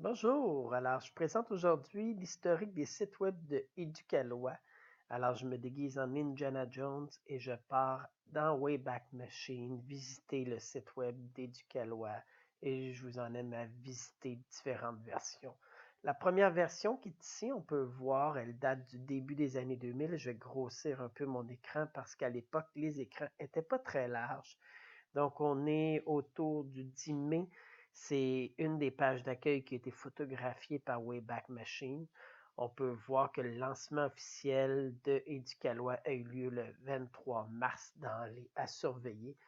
Bonjour, alors je présente aujourd'hui l'historique des sites web de Éducalois. Alors je me déguise en Indiana Jones et je pars dans Wayback Machine visiter le site web d'Éducalois et je vous emmène à visiter différentes versions. La première version qui est ici, on peut voir, elle date du début des années 2000. Je vais grossir un peu mon écran parce qu'à l'époque, les écrans n'étaient pas très larges. Donc, on est autour du 10 mai. C'est une des pages d'accueil qui a été photographiée par Wayback Machine. On peut voir que le lancement officiel de Éducalois a eu lieu le 23 mars à surveiller.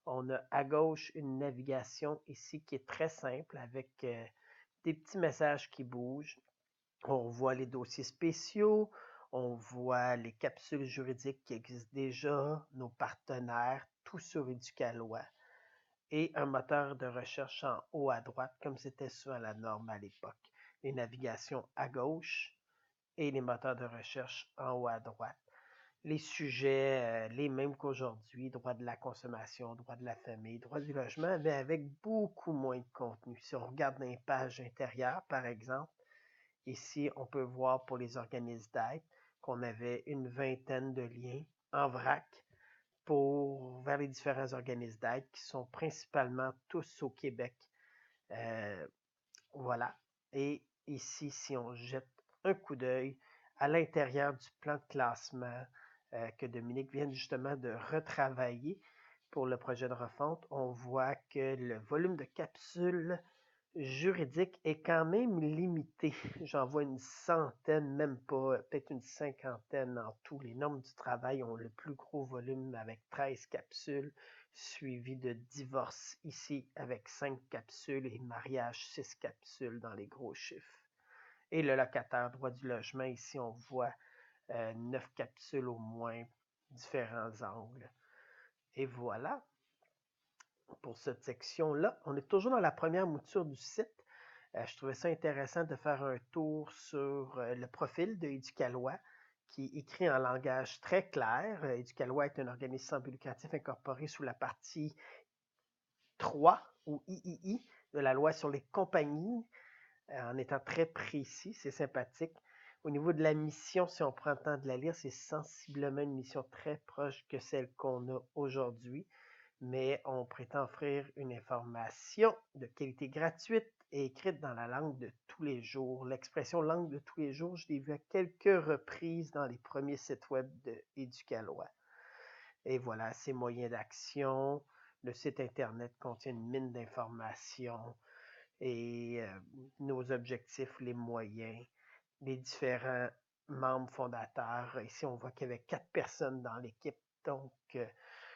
On a à gauche une navigation ici qui est très simple avec des petits messages qui bougent. On voit les dossiers spéciaux, on voit les capsules juridiques qui existent déjà, nos partenaires, tout sur Éducalois et un moteur de recherche en haut à droite, comme c'était souvent la norme à l'époque. Les navigations à gauche et les moteurs de recherche en haut à droite. Les sujets, les mêmes qu'aujourd'hui, droit de la consommation, droit de la famille, droit du logement, mais avec beaucoup moins de contenu. Si on regarde dans les pages intérieures, par exemple, ici, on peut voir pour les organismes d'aide qu'on avait une vingtaine de liens en vrac vers les différents organismes d'aide qui sont principalement tous au Québec. Euh, voilà. Et ici, si on jette un coup d'œil à l'intérieur du plan de classement que Dominique vient justement de retravailler pour le projet de refonte, on voit que le volume de capsules juridiques est quand même limité. J'en vois une centaine, même pas, peut-être une cinquantaine en tout. Les normes du travail ont le plus gros volume avec 13 capsules, suivi de divorce ici avec 5 capsules et mariage 6 capsules dans les gros chiffres. Et le locataire, droit du logement, ici on voit 9 capsules au moins, différents angles. Et voilà pour cette section-là. On est toujours dans la première mouture du site. Je trouvais ça intéressant de faire un tour sur le profil de Éducalois, qui est écrit en langage très clair. Éducalois est un organisme sans but lucratif incorporé sous la partie 3 ou III de la loi sur les compagnies, en étant très précis, c'est sympathique. Au niveau de la mission, si on prend le temps de la lire, c'est sensiblement une mission très proche que celle qu'on a aujourd'hui, mais on prétend offrir une information de qualité gratuite et écrite dans la langue de tous les jours. L'expression langue de tous les jours, je l'ai vue à quelques reprises dans les premiers sites web de Éducalois. Et voilà, ses moyens d'action. Le site Internet contient une mine d'informations et nos objectifs, les moyens, les différents membres fondateurs. Ici, on voit qu'il y avait 4 personnes dans l'équipe, donc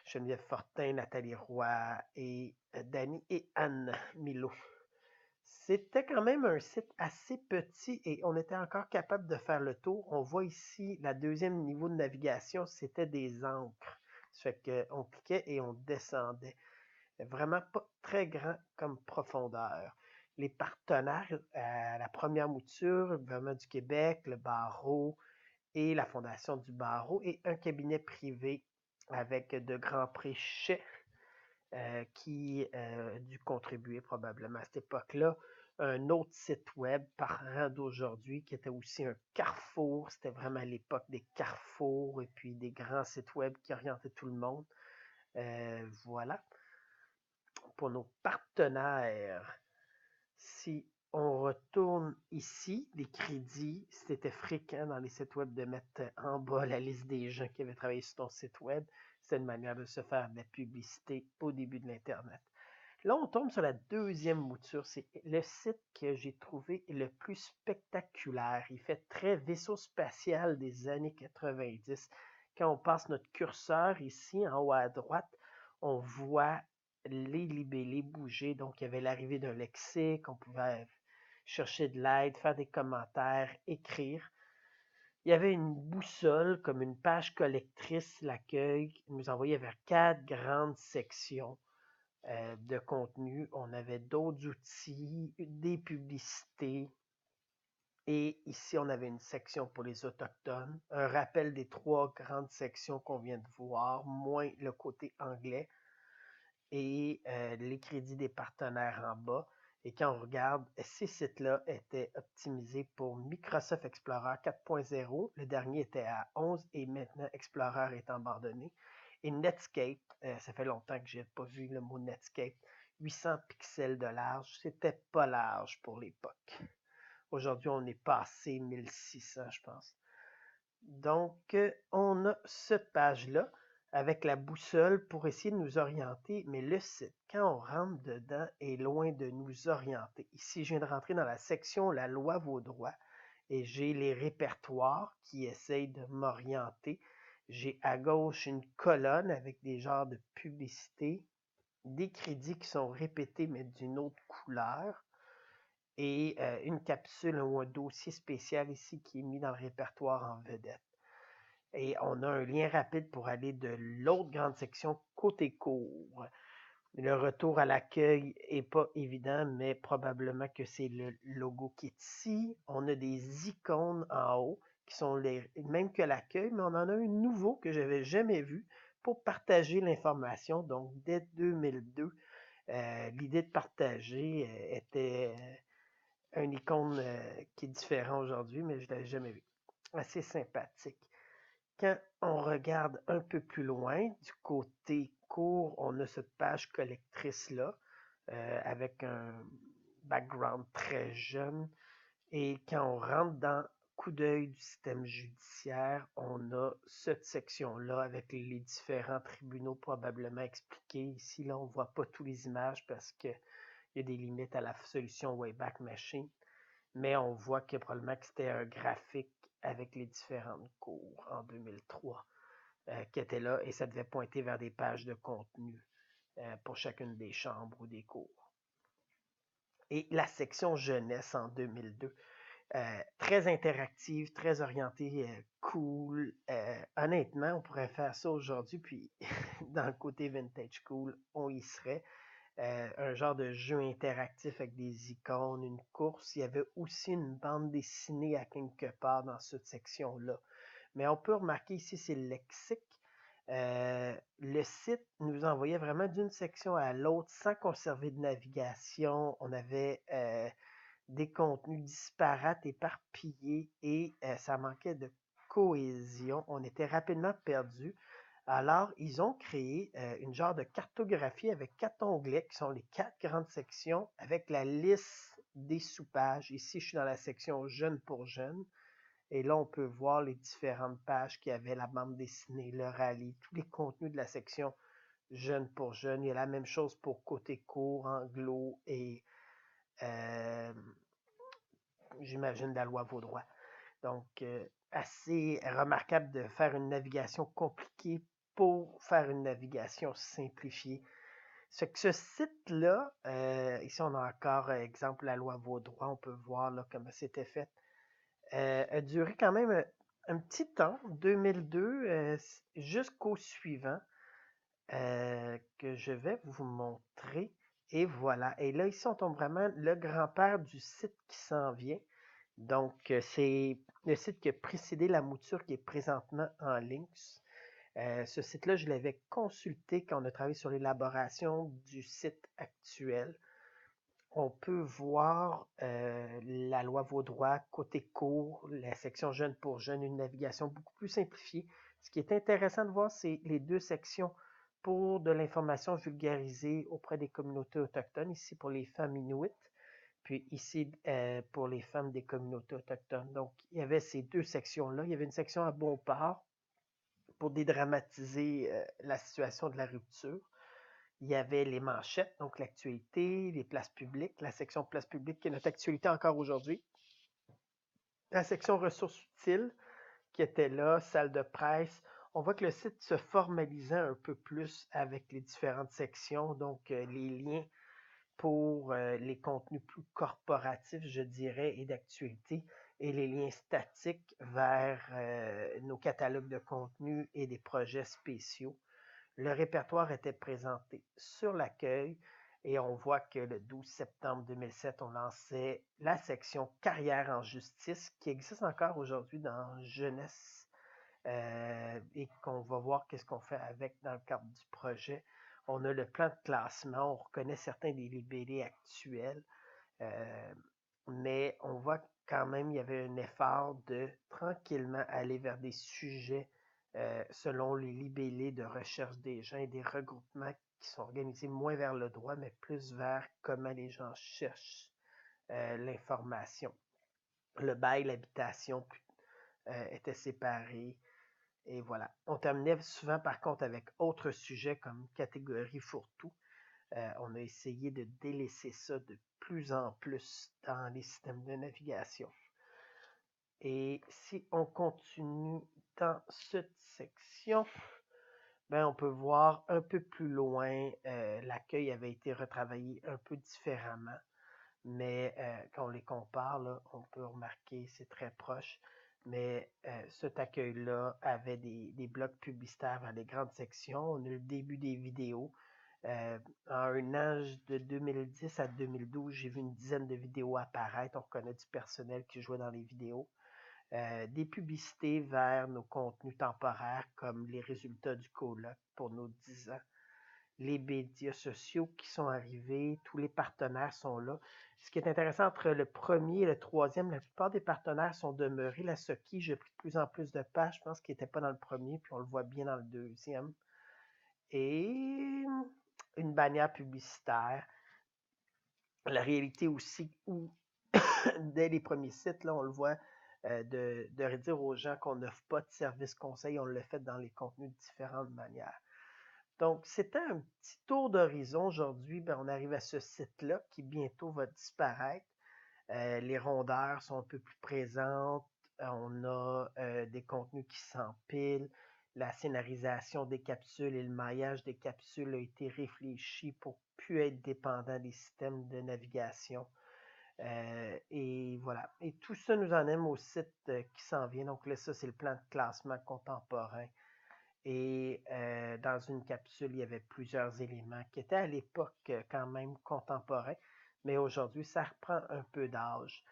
Geneviève Fortin, Nathalie Roy et Dany et Anne Milo. C'était quand même un site assez petit et on était encore capable de faire le tour. On voit ici la deuxième niveau de navigation, c'était des encres. Ça fait qu'on cliquait et on descendait. Vraiment pas très grand comme profondeur. Les partenaires à la première mouture, le gouvernement du Québec, le barreau et la Fondation du barreau et un cabinet privé avec de grands prix chais qui a dû contribuer probablement à cette époque-là. Un autre site web parlant d'aujourd'hui qui était aussi un carrefour. C'était vraiment l'époque des carrefours et puis des grands sites web qui orientaient tout le monde. Voilà. Pour nos partenaires, si on retourne ici, les crédits, c'était fréquent dans les sites web de mettre en bas la liste des gens qui avaient travaillé sur ton site web. C'est une manière de se faire de la publicité au début de l'Internet. Là, on tombe sur la deuxième mouture. C'est le site que j'ai trouvé le plus spectaculaire. Il fait très vaisseau spatial des années 90. Quand on passe notre curseur ici, en haut à droite, on voit les libellés bouger. Donc, il y avait l'arrivée d'un lexique, on pouvait chercher de l'aide, faire des commentaires, écrire. Il y avait une boussole comme une page collectrice, l'accueil, qui nous envoyait vers 4 grandes sections de contenu. On avait d'autres outils, des publicités. Et ici, on avait une section pour les Autochtones, un rappel des 3 grandes sections qu'on vient de voir, moins le côté anglais, et les crédits des partenaires en bas. Et quand on regarde, ces sites-là étaient optimisés pour Microsoft Explorer 4.0. Le dernier était à 11 et maintenant Explorer est abandonné. Et Netscape, ça fait longtemps que je n'ai pas vu le mot Netscape, 800 pixels de large, c'était pas large pour l'époque. Aujourd'hui, on est passé 1600, je pense. Donc, on a cette page-là avec la boussole pour essayer de nous orienter, mais le site, quand on rentre dedans, est loin de nous orienter. Ici, je viens de rentrer dans la section La loi vos droits et j'ai les répertoires qui essayent de m'orienter. J'ai à gauche une colonne avec des genres de publicité, des crédits qui sont répétés mais d'une autre couleur et une capsule ou un dossier spécial ici qui est mis dans le répertoire en vedette. Et on a un lien rapide pour aller de l'autre grande section côté cours. Le retour à l'accueil n'est pas évident, mais probablement que c'est le logo qui est ici. On a des icônes en haut qui sont les mêmes que l'accueil, mais on en a un nouveau que je n'avais jamais vu pour partager l'information. Donc, dès 2002, l'idée de partager était une icône qui est différente aujourd'hui, mais je ne l'avais jamais vu. Assez sympathique. Quand on regarde un peu plus loin, du côté court, on a cette page collectrice-là, avec un background très jeune. Et quand on rentre dans coup d'œil du système judiciaire, on a cette section-là avec les différents tribunaux probablement expliqués. Ici, là, on ne voit pas toutes les images parce qu'il y a des limites à la solution Wayback Machine. Mais on voit que probablement que c'était un graphique avec les différentes cours en 2003 qui étaient là et ça devait pointer vers des pages de contenu pour chacune des chambres ou des cours. Et la section jeunesse en 2002, très interactive, très orientée, cool. Honnêtement, on pourrait faire ça aujourd'hui, puis dans le côté vintage cool, on y serait. Un genre de jeu interactif avec des icônes, une course. Il y avait aussi une bande dessinée à quelque part dans cette section-là. Mais on peut remarquer ici, c'est le lexique. Le site nous envoyait vraiment d'une section à l'autre sans conserver de navigation. On avait des contenus disparates, éparpillés et ça manquait de cohésion. On était rapidement perdu. Alors, ils ont créé une genre de cartographie avec 4 onglets qui sont les 4 grandes sections avec la liste des sous-pages. Ici, je suis dans la section Jeunes pour jeunes. Et là, on peut voir les différentes pages qui avaient la bande dessinée, le rallye, tous les contenus de la section Jeunes pour jeunes. Il y a la même chose pour côté court, anglo et j'imagine la loi Vaudroy. Donc, assez remarquable de faire une navigation compliquée pour faire une navigation simplifiée. Ce que ce site-là, ici on a encore, exemple, la loi Vaudroy, on peut voir là, comment c'était fait, a duré quand même un petit temps, 2002, jusqu'au suivant, que je vais vous montrer. Et voilà. Et là, ici, on tombe vraiment le grand-père du site qui s'en vient. Donc, c'est le site qui a précédé la mouture qui est présentement en ligne. Ce site-là, je l'avais consulté quand on a travaillé sur l'élaboration du site actuel. On peut voir la loi Vaudroy, côté court, la section jeunes pour jeunes, une navigation beaucoup plus simplifiée. Ce qui est intéressant de voir, c'est les deux sections pour de l'information vulgarisée auprès des communautés autochtones, ici pour les femmes inuites, puis ici pour les femmes des communautés autochtones. Donc, il y avait ces deux sections-là. Il y avait une section à Beauport pour dédramatiser la situation de la rupture. Il y avait les manchettes, donc l'actualité, les places publiques, la section places publiques qui est notre actualité encore aujourd'hui. La section ressources utiles qui était là, salle de presse. On voit que le site se formalisait un peu plus avec les différentes sections, donc les liens pour les contenus plus corporatifs, je dirais, et d'actualité, et les liens statiques vers nos catalogues de contenu et des projets spéciaux. Le répertoire était présenté sur l'accueil et on voit que le 12 septembre 2007, on lançait la section Carrière en justice qui existe encore aujourd'hui dans Jeunesse et qu'on va voir qu'est-ce qu'on fait avec dans le cadre du projet. On a le plan de classement, on reconnaît certains des libellés actuels. Mais on voit quand même il y avait un effort de tranquillement aller vers des sujets selon les libellés de recherche des gens et des regroupements qui sont organisés moins vers le droit, mais plus vers comment les gens cherchent l'information. Le bail, l'habitation étaient séparés. Et voilà. On terminait souvent par contre avec autres sujets comme catégorie fourre-tout. On a essayé de délaisser ça de plus en plus dans les systèmes de navigation. Et si on continue dans cette section, ben on peut voir un peu plus loin, l'accueil avait été retravaillé un peu différemment, mais quand on les compare, là, on peut remarquer c'est très proche. Mais cet accueil-là avait des blocs publicitaires vers les grandes sections. On a le début des vidéos. En un âge de 2010 à 2012, j'ai vu une dizaine de vidéos apparaître. On reconnaît du personnel qui jouait dans les vidéos. Des publicités vers nos contenus temporaires comme les résultats du colloque pour nos 10 ans. Les médias sociaux qui sont arrivés, tous les partenaires sont là. Ce qui est intéressant entre le premier et le troisième, la plupart des partenaires sont demeurés. La Soki, j'ai pris de plus en plus de pages, je pense qu'il n'était pas dans le premier, puis on le voit bien dans le deuxième. Et une bannière publicitaire. La réalité aussi où, dès les premiers sites, là, on le voit, de dire aux gens qu'on n'offre pas de service conseil, on le fait dans les contenus de différentes manières. Donc, c'était un petit tour d'horizon aujourd'hui. Ben, on arrive à ce site-là qui bientôt va disparaître. Les rondeurs sont un peu plus présentes. On a des contenus qui s'empilent. La scénarisation des capsules et le maillage des capsules a été réfléchi pour plus être dépendant des systèmes de navigation. Et voilà. Et tout ça nous amène au site qui s'en vient. Donc là, ça, c'est le plan de classement contemporain. Et dans une capsule, il y avait plusieurs éléments qui étaient à l'époque quand même contemporains, mais aujourd'hui, ça reprend un peu d'âge.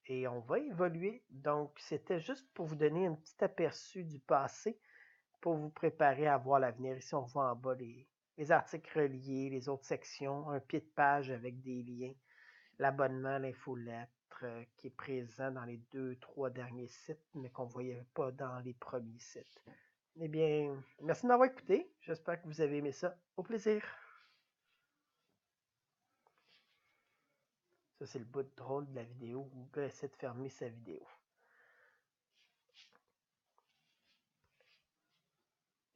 Et on va évoluer. Donc, c'était juste pour vous donner un petit aperçu du passé, pour vous préparer à voir l'avenir. Ici, on voit en bas les articles reliés, les autres sections, un pied de page avec des liens, l'abonnement, l'infolettre qui est présent dans les 2-3 derniers sites, mais qu'on ne voyait pas dans les premiers sites. Eh bien, merci de m'avoir écouté. J'espère que vous avez aimé ça. Au plaisir. Ça, c'est le bout drôle de la vidéo où le gars essaie de fermer sa vidéo.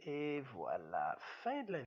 Et voilà, fin de la